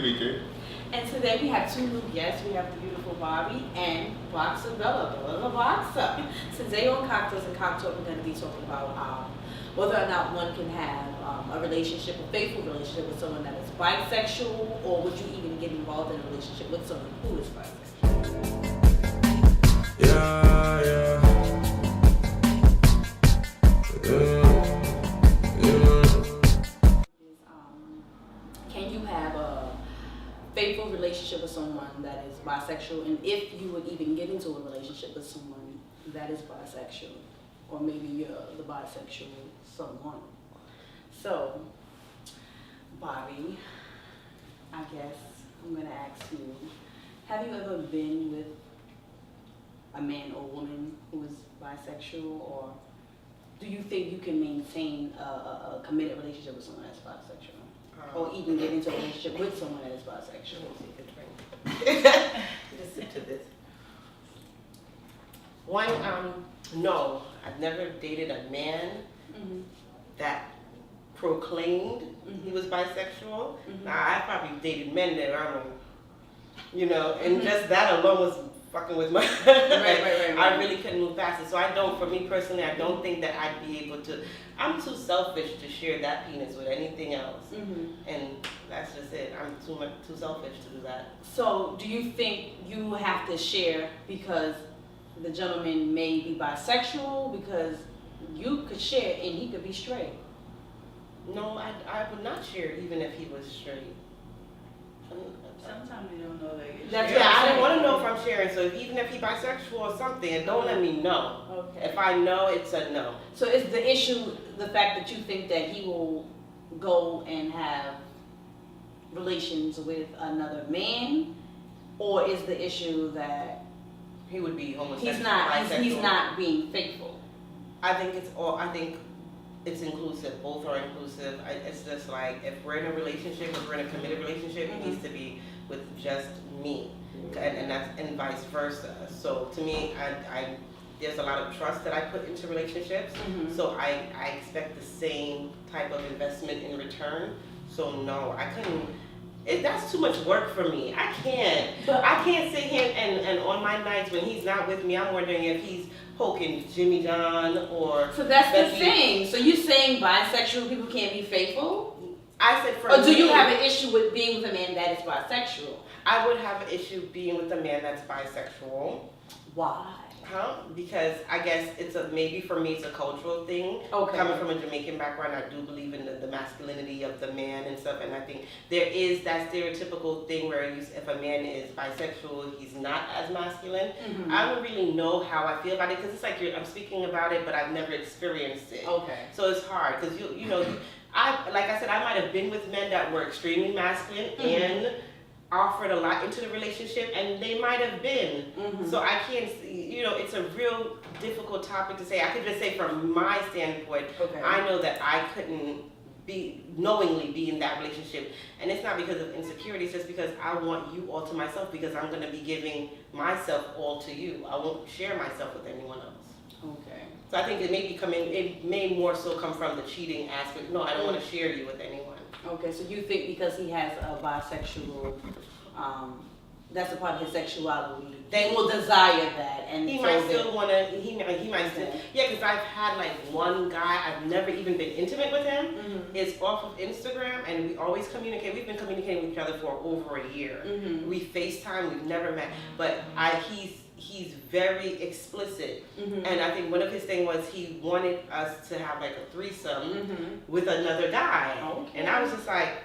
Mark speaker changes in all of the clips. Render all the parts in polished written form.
Speaker 1: Enrique.
Speaker 2: And today we have two new guests. We have the beautiful Bobby and Boxer Bella. Bella's a boxer. Today on Cocktails and Cocktalk, we're going to be talking about whether or not one can have a relationship, a faithful relationship with someone that is bisexual, or would you even get involved in a relationship with someone who is bisexual? Can you have a faithful relationship with someone that is bisexual, and if you would even get into a relationship with someone that is bisexual, or maybe you're the bisexual someone? So, Bobby, I guess I'm gonna ask you, have you ever been with a man or woman who is bisexual, or do you think you can maintain a committed relationship with someone that's bisexual? Or even get into a relationship with someone that is bisexual?
Speaker 3: Listen to this. One, no, I've never dated a man that proclaimed he was bisexual. Now, I probably dated men that are, and just that alone was fucking with my
Speaker 2: Right.
Speaker 3: I really couldn't move past it. So for me personally, I don't think that I'd be able to. I'm too selfish to share that penis with anything else. And that's just it. I'm too selfish to do that.
Speaker 2: So do you think you have to share because the gentleman may be bisexual, because you could share and he could be straight?
Speaker 3: No, I would not share even if he was straight.
Speaker 4: Sometimes you don't know that.
Speaker 2: That's
Speaker 3: I don't want to know if I'm sharing. So even if he's bisexual or something, don't let me know.
Speaker 2: Okay.
Speaker 3: If I know, it's a no.
Speaker 2: So is the issue the fact that you think that he will go and have relations with another man, or is the issue that
Speaker 3: He would be homosexual.
Speaker 2: he's not being faithful?
Speaker 3: I think it's inclusive. Both are inclusive. It's just like if we're in a relationship, if we're in a committed relationship, it needs to be with just me, and vice versa. So to me, I there's a lot of trust that I put into relationships. So I expect the same type of investment in return. So no, I couldn't. That's too much work for me. I can't sit here and on my nights when he's not with me, I'm wondering if he's poking Jimmy John or.
Speaker 2: So that's the thing. So you saying bisexual people can't be faithful?
Speaker 3: I said for
Speaker 2: Or do you
Speaker 3: me,
Speaker 2: have an issue with being with a man that is bisexual?
Speaker 3: I would have an issue being with a man that's bisexual.
Speaker 2: Why?
Speaker 3: Because I guess maybe for me it's a cultural thing.
Speaker 2: Okay.
Speaker 3: Coming from a Jamaican background, I do believe in the masculinity of the man and stuff, and I think there is that stereotypical thing where if a man is bisexual, he's not as masculine. I don't really know how I feel about it, because it's like I'm speaking about it, but I've never experienced it.
Speaker 2: Okay.
Speaker 3: So it's hard, because like I said, I might have been with men that were extremely masculine and offered a lot into the relationship, and they might have been. So I can't, it's a real difficult topic to say. I could just say from my standpoint, I know that I couldn't knowingly be in that relationship, and it's not because of insecurity, it's just because I want you all to myself, because I'm going to be giving myself all to you. I won't share myself with anyone else.
Speaker 2: Okay.
Speaker 3: So I think it may more so come from the cheating aspect. No, I don't want to share you with anyone.
Speaker 2: Okay, so you think because he has a bisexual, that's a part of his sexuality, they will desire that, and
Speaker 3: he
Speaker 2: so
Speaker 3: might still want to. He might still. Yeah, because I've had like one guy. I've never even been intimate with him. It's off of Instagram, and we always communicate. We've been communicating with each other for over a year. We FaceTime. We've never met, but he's very explicit, and I think one of his thing was he wanted us to have like a threesome with another guy, and I was just like,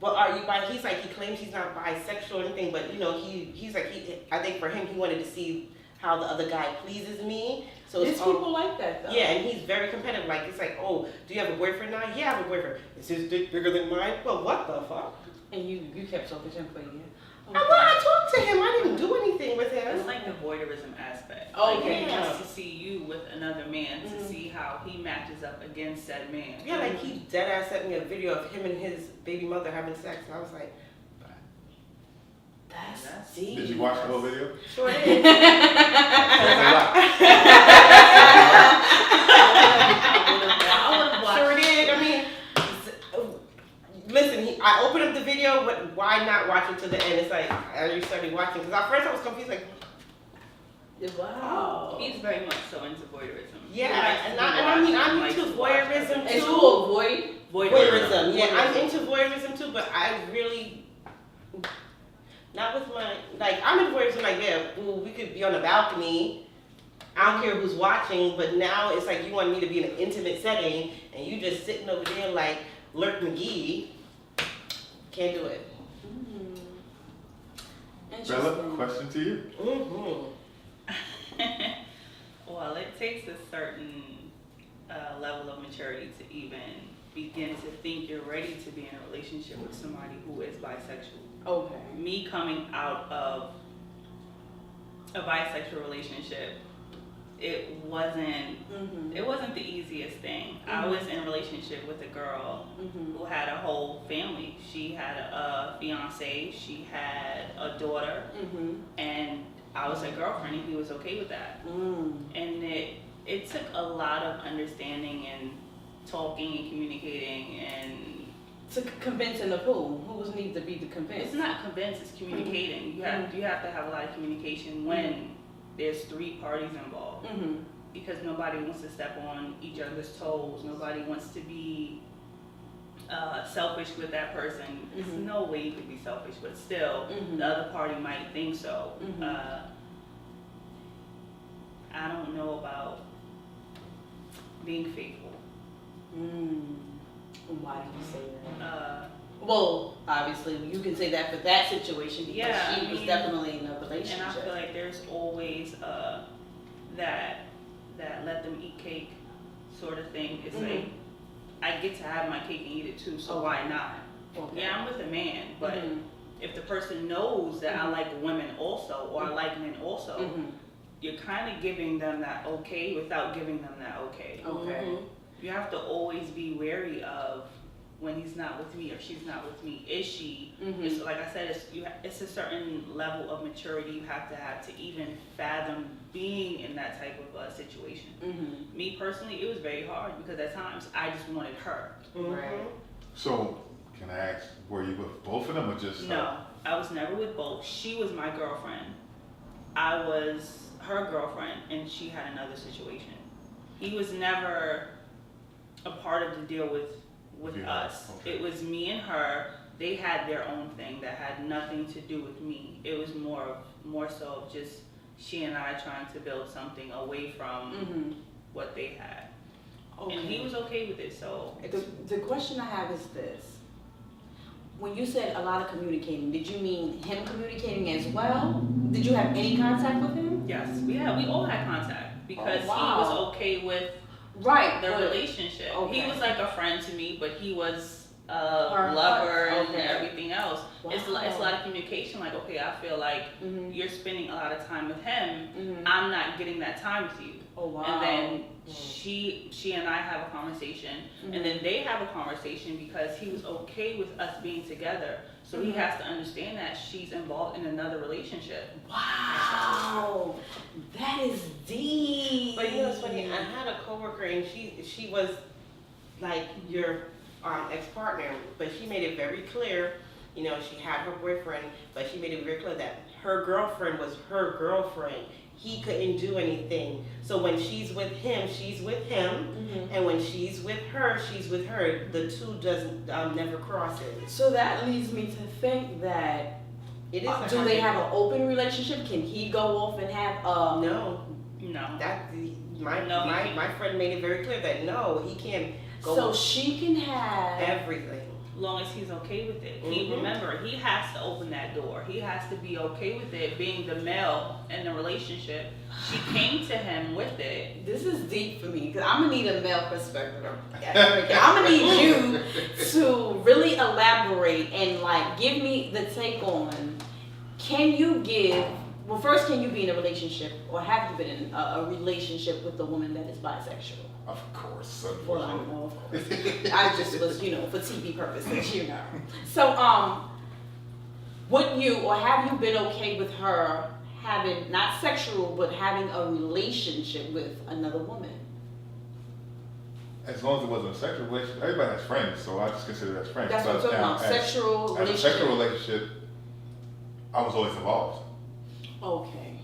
Speaker 3: well, are you bi? He's like, he claims he's not bisexual or anything, but he's like, I think for him, he wanted to see how the other guy pleases me. So
Speaker 2: there's people like that though.
Speaker 3: Yeah, and he's very competitive. Like, it's like, oh, do you have a boyfriend now? Yeah, I have a boyfriend. Is his dick bigger than mine? Well, what the fuck?
Speaker 2: And you kept talking to him for a year.
Speaker 3: I talked to him. I didn't do anything with him.
Speaker 4: It's like the voyeurism aspect.
Speaker 2: Okay.
Speaker 4: Like he wants to see you with another man to see how he matches up against that man.
Speaker 3: Yeah, like he dead ass sent me a video of him and his baby mother having sex, and I was like,
Speaker 2: that's
Speaker 1: Did
Speaker 2: deep.
Speaker 1: you watch the whole video?
Speaker 3: sure did. Sure did. I mean, listen, I opened up the video, but why not watch it to the end? It's like, I already started watching, because at first I was confused, like,
Speaker 2: Wow.
Speaker 4: He's very much so into voyeurism.
Speaker 3: yeah, and I mean, I'm into voyeurism too.
Speaker 2: It's called voyeurism.
Speaker 3: Voyeurism, yeah, I'm into voyeurism too, but I really, not with my, like, I'm into voyeurism, like, yeah, ooh, we could be on the balcony, I don't care who's watching, but now it's like you want me to be in an intimate setting, and you just sitting over there like Lurk McGee. Can't do it.
Speaker 1: Bella, question to you.
Speaker 4: Well, it takes a certain level of maturity to even begin to think you're ready to be in a relationship with somebody who is bisexual.
Speaker 2: Okay.
Speaker 4: Me coming out of a bisexual relationship, it wasn't the easiest thing. I was in a relationship with a girl who had a whole family. She had a fiance, she had a daughter, and I was her girlfriend, and he was okay with that. And it took a lot of understanding and talking and communicating and
Speaker 2: to convincing of who was needs to be the convinced.
Speaker 4: It's not convinced, it's communicating. You have to have a lot of communication when there's 3 parties involved, because nobody wants to step on each other's toes. Nobody wants to be selfish with that person. There's no way you could be selfish, but still, the other party might think so. I don't know about being faithful.
Speaker 2: Why do you say that? Well, obviously, you can say that for that situation because she was definitely in a relationship.
Speaker 4: And I feel like there's always that let them eat cake sort of thing. It's like, I get to have my cake and eat it too, so why not? Okay. Yeah, I'm with a man, but if the person knows that I like women also, or I like men also, you're kind of giving them that okay without giving them that okay.
Speaker 2: Okay.
Speaker 4: You have to always be wary of when he's not with me or she's not with me. Is she? It's, like I said, it's a certain level of maturity you have to even fathom being in that type of situation. Me personally, it was very hard because at times I just wanted her.
Speaker 2: Right.
Speaker 1: So, can I ask, were you with both of them or just her?
Speaker 4: No, I was never with both. She was my girlfriend. I was her girlfriend, and she had another situation. He was never a part of the deal with us. Okay. It was me and her. They had their own thing that had nothing to do with me. It was more so of just she and I trying to build something away from what they had. Okay. And he was okay with it. So
Speaker 2: the question I have is this. When you said a lot of communicating, did you mean him communicating as well? Did you have any contact with him?
Speaker 4: Yes, we all had contact because he was okay with the relationship. Okay. He was like a friend to me, but he was a lover and everything else. Wow. It's a lot of communication. Like, okay, I feel like you're spending a lot of time with him. I'm not getting that time with you.
Speaker 2: Oh, wow.
Speaker 4: And then she and I have a conversation, and then they have a conversation because he was okay with us being together. So he has to understand that she's involved in another relationship.
Speaker 2: Wow, that is deep.
Speaker 3: But you know, it's funny. I had a coworker, and she was like your ex-partner, but she made it very clear. You know, she had her boyfriend, but she made it very clear that her girlfriend was her girlfriend. He couldn't do anything. So when she's with him, she's with him, and when she's with her, she's with her. The two doesn't never cross it.
Speaker 2: So that leads me to think that it is. Do they have an open relationship? Can he go off and have
Speaker 3: No. That my friend made it very clear that no, he can't go.
Speaker 2: So she can have
Speaker 3: everything.
Speaker 4: Long as he's okay with it. Remember, he has to open that door. He has to be okay with it, being the male in the relationship. She came to him with it.
Speaker 2: This is deep for me because I'm gonna need a male perspective. I'm gonna need you to really elaborate and like give me the take on. Can you give? Well, first, can you be in a relationship, or have you been in a relationship with a woman that is bisexual?
Speaker 1: Of course.
Speaker 2: Well, I know, of course. I just was, for TV purposes, So, would you, or have you been okay with her having, not sexual, but having a relationship with another woman?
Speaker 1: as long as it wasn't a sexual relationship, everybody has friends, so I just consider it as friends.
Speaker 2: That's what I'm
Speaker 1: But
Speaker 2: talking about.
Speaker 1: as
Speaker 2: Sexual
Speaker 1: a
Speaker 2: relationship.
Speaker 1: sexual relationship, I was always involved.
Speaker 2: Okay.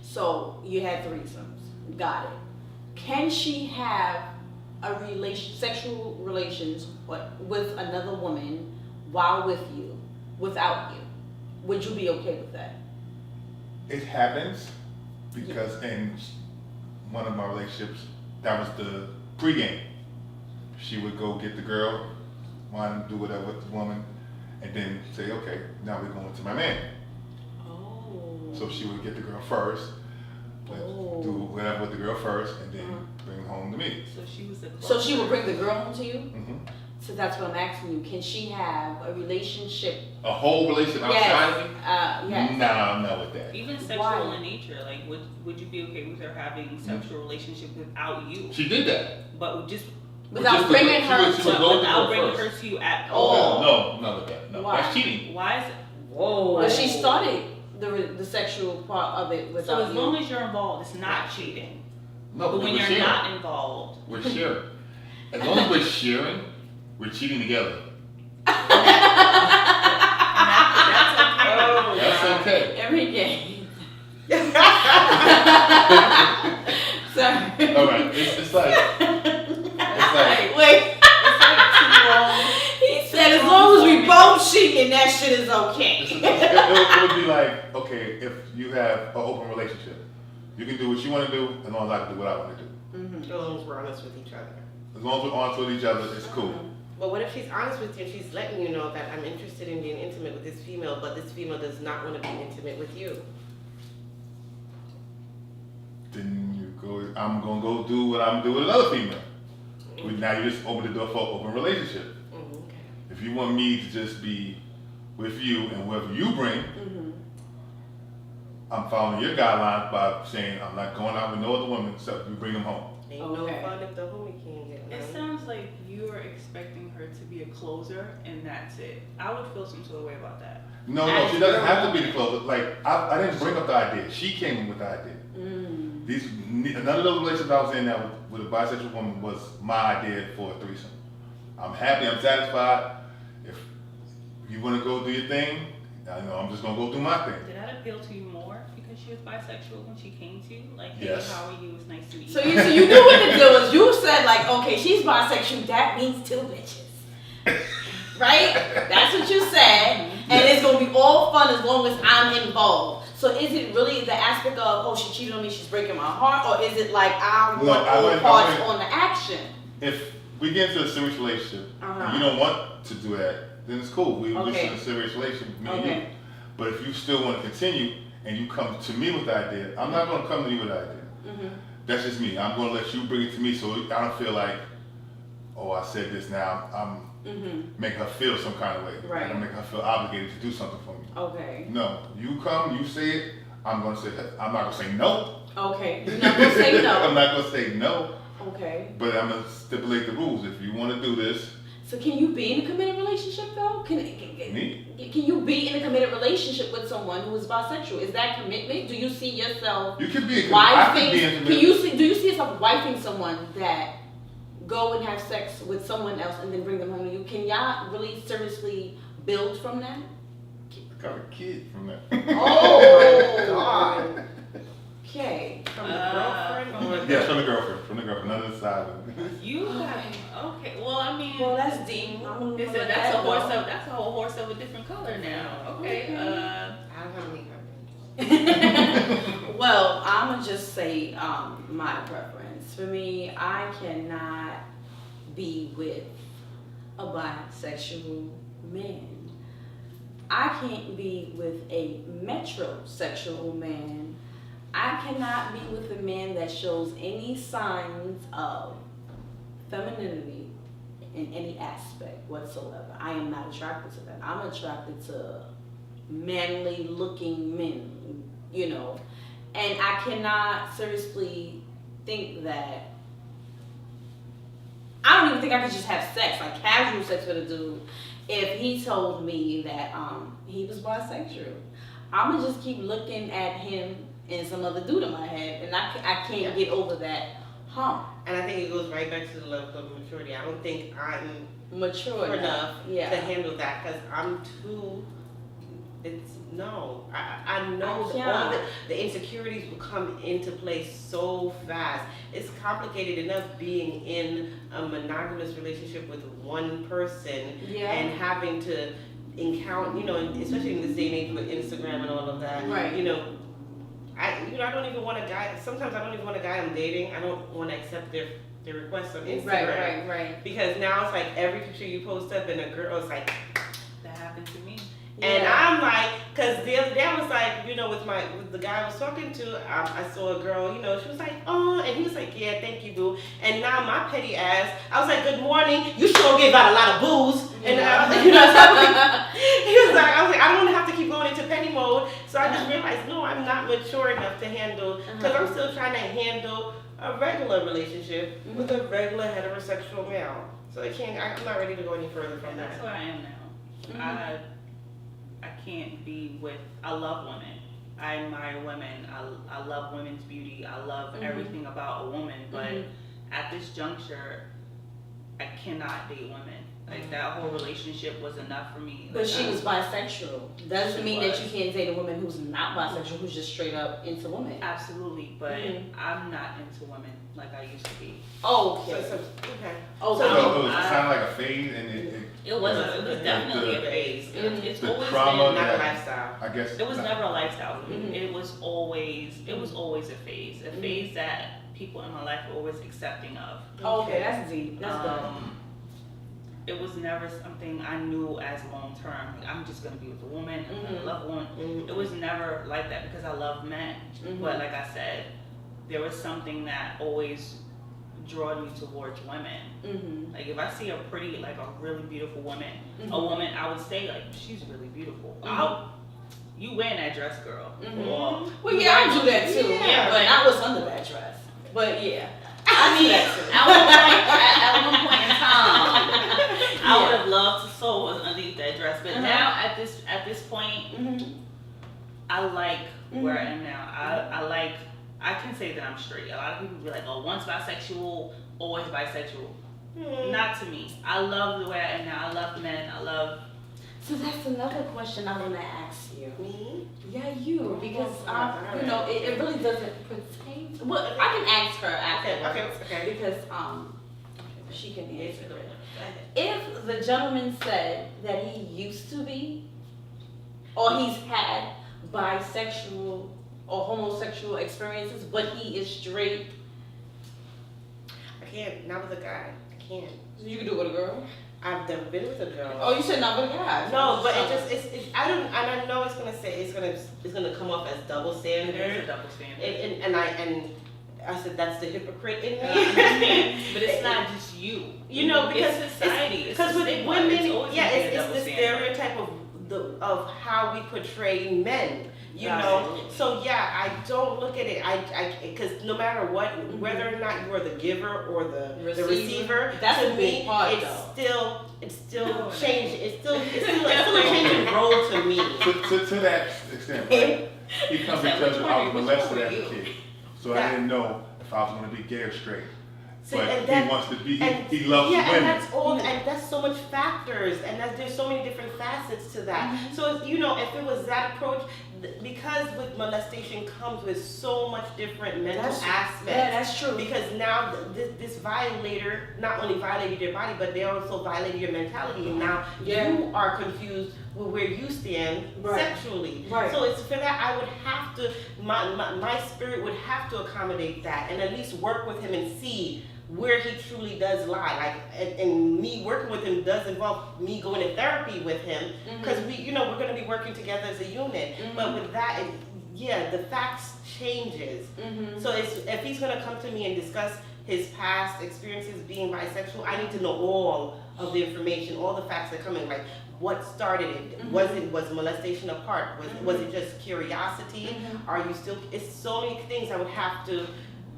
Speaker 2: So you had threesomes. Got it. Can she have a sexual relations with another woman while with you, without you? Would you be okay with that?
Speaker 1: It happens because in one of my relationships, that was the pregame. She would go get the girl, want to do whatever with the woman, and then say, okay, now we're going to my man.
Speaker 2: Oh.
Speaker 1: So she would get the girl first, do whatever with the girl first, and then bring her home to me.
Speaker 4: So she was the
Speaker 2: So she would bring the girl home to you?
Speaker 1: Mm-hmm.
Speaker 2: So that's what I'm asking you. Can she have a relationship?
Speaker 1: A whole relationship outside of me?
Speaker 2: Yes.
Speaker 1: Nah, I'm not with that.
Speaker 4: even sexual
Speaker 2: Why?
Speaker 4: in nature. Like, would you be okay with her having sexual relationship without you?
Speaker 1: She did that.
Speaker 4: But just
Speaker 2: Without
Speaker 1: just
Speaker 2: bringing
Speaker 1: she
Speaker 2: her
Speaker 1: would- she would go to
Speaker 4: without
Speaker 1: her
Speaker 4: bringing
Speaker 1: first.
Speaker 4: her to you at
Speaker 1: Oh,
Speaker 4: all.
Speaker 1: no, none of that. No,
Speaker 2: Why?
Speaker 1: that's cheating.
Speaker 4: Why is it?
Speaker 3: Whoa.
Speaker 2: But she started the sexual part of it without
Speaker 4: So as
Speaker 2: you.
Speaker 4: long as you're involved, it's not cheating.
Speaker 1: No,
Speaker 4: But when
Speaker 1: we're
Speaker 4: you're
Speaker 1: sharing.
Speaker 4: not involved,
Speaker 1: We're sharing. As long as we're sharing, we're cheating together.
Speaker 4: that's okay.
Speaker 3: Oh,
Speaker 1: That's okay.
Speaker 2: Enrique. Sorry.
Speaker 1: All right, it's like
Speaker 2: Wait. He said as long as we both cheating, that shit is okay.
Speaker 1: it would be like, okay, if you have an open relationship, you can do what you want to do as long as I can do what I want to do.
Speaker 3: As long as we're honest with each other.
Speaker 1: As long as we're honest with each other, it's cool.
Speaker 3: But what if she's honest with you and she's letting you know that I'm interested in being intimate with this female, but this female does not want to be intimate with you?
Speaker 1: Then you go, I'm going to go do what I'm doing with another female. Now you just open the door for an open relationship.
Speaker 3: Okay.
Speaker 1: If you want me to just be with you and whoever you bring, I'm following your guidelines by saying I'm not going out with no other woman except you bring them home.
Speaker 3: Ain't
Speaker 2: Okay.
Speaker 3: no fun if the homie can't get
Speaker 4: It
Speaker 3: none.
Speaker 4: sounds like you are expecting her to be a closer, and that's it. I would feel some sort of way about that.
Speaker 1: No, she doesn't have to be the closer. Like, I didn't bring up the idea. She came in with the idea. None of those relationships I was in now with a bisexual woman was my idea for a threesome. I'm happy, I'm satisfied. If you want to go do your thing, I'm just going to go do my thing.
Speaker 4: Did that appeal to you more because she was bisexual when she came to you? Like, hey,
Speaker 1: Yes.
Speaker 4: how are you? It's nice to meet you.
Speaker 2: So you knew what the deal was. You said like, okay, she's bisexual. That means two bitches. Right? That's what you said. And it's going to be all fun as long as I'm involved. So is it really the aspect of, oh, she cheated on me, she's breaking my heart? Or is it like, I want all parts on the action?
Speaker 1: If we get into a serious relationship and you don't want to do that, then it's cool. We're just in a serious relationship, me and you. But if you still want to continue and you come to me with the idea, I'm not going to come to you with the idea. That's just me. I'm going to let you bring it to me so I don't feel like, oh, I said this now. I'm making her feel some kind of way.
Speaker 2: Right.
Speaker 1: I'm making her feel obligated to do something for me.
Speaker 2: Okay.
Speaker 1: No, you come, you say it. I'm not going to say no.
Speaker 2: Okay. You're not going to say no.
Speaker 1: I'm not going to say no.
Speaker 2: Okay.
Speaker 1: But I'm going to stipulate the rules. If you want to do this.
Speaker 2: So can you be in a committed relationship though?
Speaker 1: Me?
Speaker 2: Can you be in a committed relationship with someone who is bisexual? Is that commitment? Do you see yourself
Speaker 1: You can be
Speaker 2: wifing? Do you see yourself wifing someone that go and have sex with someone else and then bring them home to you? Can y'all really seriously build from that?
Speaker 1: I got a kid from that.
Speaker 2: Oh
Speaker 3: God.
Speaker 2: Okay.
Speaker 3: From the girlfriend? Or
Speaker 1: Yeah, from the girlfriend, none of the side.
Speaker 4: You got okay. Well, I mean,
Speaker 2: Well, that's deep.
Speaker 4: listen, that's a horse of that's a whole horse of a different color now. Okay.
Speaker 3: I don't have any comments.
Speaker 2: Well, I'm gonna just say my preference. For me, I cannot be with a bisexual man. I can't be with a metrosexual man. I cannot be with a man that shows any signs of femininity in any aspect whatsoever. I am not attracted to that. I'm attracted to manly looking men, and I cannot seriously think that, I don't even think I could just have sex, like casual sex with a dude, if he told me that he was bisexual. I'm gonna just keep looking at him and some other dude in my head, and I can't get over that
Speaker 3: And I think it goes right back to the level of maturity. I don't think I'm
Speaker 2: mature enough
Speaker 3: to handle that because I'm too. I know that all the insecurities will come into play so fast. It's complicated enough being in a monogamous relationship with one person and having to encounter, especially in this day and age with Instagram and all of that.
Speaker 2: Right.
Speaker 3: I don't even want a guy. Sometimes I don't even want a guy I'm dating. I don't want to accept their requests on Instagram.
Speaker 2: Right.
Speaker 3: Because now it's like every picture you post up and a girl is like,
Speaker 4: that happened to me.
Speaker 3: and I'm like, because the other day I was like, with the guy I was talking to, I saw a girl, she was like, oh, and he was like, yeah, thank you, boo. And now my petty ass, I was like, good morning, you sure gave out a lot of booze. And I was like, I don't want to have to keep going into petty mode. So I just realized, no, I'm not mature enough to handle, because I'm still trying to handle a regular relationship with a regular heterosexual male. So I'm not ready to go any further from that.
Speaker 4: That's where I am now. I can't be with. I love women. I admire women. I love women's beauty. I love everything about a woman. But at this juncture, I cannot date women. Like that whole relationship was enough for me.
Speaker 2: But she was bisexual. Doesn't mean that you can't date a woman who's not bisexual, who's just straight up into women.
Speaker 4: Absolutely, but I'm not into women like I used to be.
Speaker 2: Oh, okay.
Speaker 3: Okay.
Speaker 1: So it was kind of like a phase, and
Speaker 4: it was definitely a phase. It's
Speaker 1: the
Speaker 4: always
Speaker 1: trauma
Speaker 4: been
Speaker 3: not a lifestyle.
Speaker 1: I guess
Speaker 4: it was never a lifestyle for me. It was always a phase that people in my life were always accepting of.
Speaker 2: Oh, okay, that's deep. That's good.
Speaker 4: It was never something I knew as long term. Like, I'm just gonna be with a woman. I'm gonna love a woman. It was never like that because I love men. But like I said, there was something that always drew me towards women. Like if I see a pretty, like a really beautiful woman, a woman, I would say like she's really beautiful. You wearing that dress, girl?
Speaker 2: Well, yeah, I do that too. Yeah, but I was under that dress. But yeah.
Speaker 4: I mean, at one point in time, I would have loved to sew underneath that dress, but now at this point, I like where I am now. I can say that I'm straight. A lot of people be like, "Oh, once bisexual, always bisexual." Not to me. I love the way I am now. I love men.
Speaker 2: So that's another question I want to ask you.
Speaker 3: Me?
Speaker 2: Yeah, you, because it really doesn't pertain. Well, I can ask her after.
Speaker 3: Okay.
Speaker 2: Because she can answer it. If the gentleman said that he used to be, or he's had bisexual or homosexual experiences, but he is straight.
Speaker 3: I can't. Not with a guy. I can't.
Speaker 2: So you can do it with a girl?
Speaker 3: I've never been with a girl.
Speaker 2: Oh, you said not with a guy.
Speaker 3: No, but I know it's gonna come off as double standard.
Speaker 4: There's a double standard.
Speaker 3: And I said that's the hypocrite in me.
Speaker 4: But it's not just you.
Speaker 3: Because
Speaker 4: it's society.
Speaker 3: Because with women, it's the stereotype of how we portray men. So I don't look at it. Because no matter what, whether or not you are the giver or the receiver,
Speaker 2: that's
Speaker 3: to
Speaker 2: a
Speaker 3: me,
Speaker 2: big part,
Speaker 3: it's still change. It's still a changing role to me.
Speaker 1: To that extent, right? He comes and tells you I was molested as a kid, so I didn't know if I was going to be gay or straight. But he wants to be. He loves women.
Speaker 3: And that's all. And that's so much factors, and there's so many different facets to that. So if it was that approach, because with molestation comes with so much different mental aspects.
Speaker 2: Yeah, that's true.
Speaker 3: Because now this violator not only violated your body, but they also violated your mentality. And now you are confused with where you stand sexually. Right. So it's for that I would have to. My spirit would have to accommodate that, and at least work with him and see where he truly does lie. And me working with him does involve me going to therapy with him, because we're going to be working together as a unit. But with that, the facts changes. So if he's going to come to me and discuss his past experiences being bisexual, I need to know all of the information, all the facts that come in, like what started it. Was molestation a part? Was it just curiosity? Are you still? It's so many things I would have to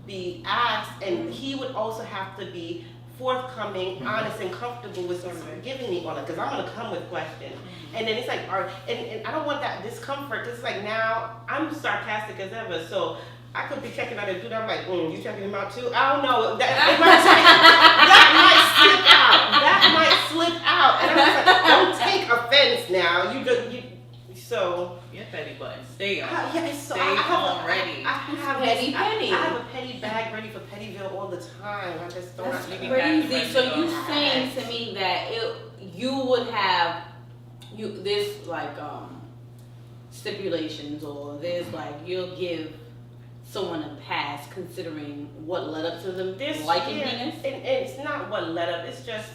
Speaker 3: be asked, and he would also have to be forthcoming, honest, and comfortable with giving me all that, because I'm going to come with questions. And then it's like, and I don't want that discomfort, because it's like now I'm sarcastic as ever, so I could be checking out a dude. I'm like, you checking him out too? I don't know. That might slip out. And I'm just like, don't take offense now. So.
Speaker 4: Your petty button. Stay on.
Speaker 3: Stay
Speaker 4: on ready.
Speaker 3: I have
Speaker 2: petty.
Speaker 3: I have a petty bag ready for Pettyville all the time. I just don't.
Speaker 2: That's
Speaker 4: Maybe
Speaker 2: crazy. So you
Speaker 3: back.
Speaker 2: saying to me that you would have this like stipulations, or there's like you'll give someone a pass considering what led up to them liking penis?
Speaker 3: And it's not what led up. It's just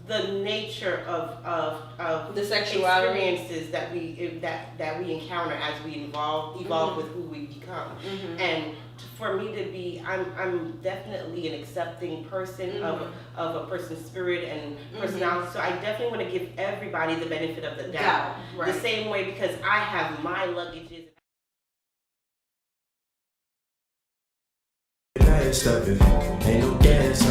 Speaker 3: the nature of
Speaker 2: The sexuality
Speaker 3: experiences that we encounter as we evolve with who we become. And for me to be, I'm definitely an accepting person of a person's spirit and personality. So I definitely want to give everybody the benefit of the doubt.
Speaker 2: Right.
Speaker 3: The same way, because I have my luggages.
Speaker 5: Ain't no gas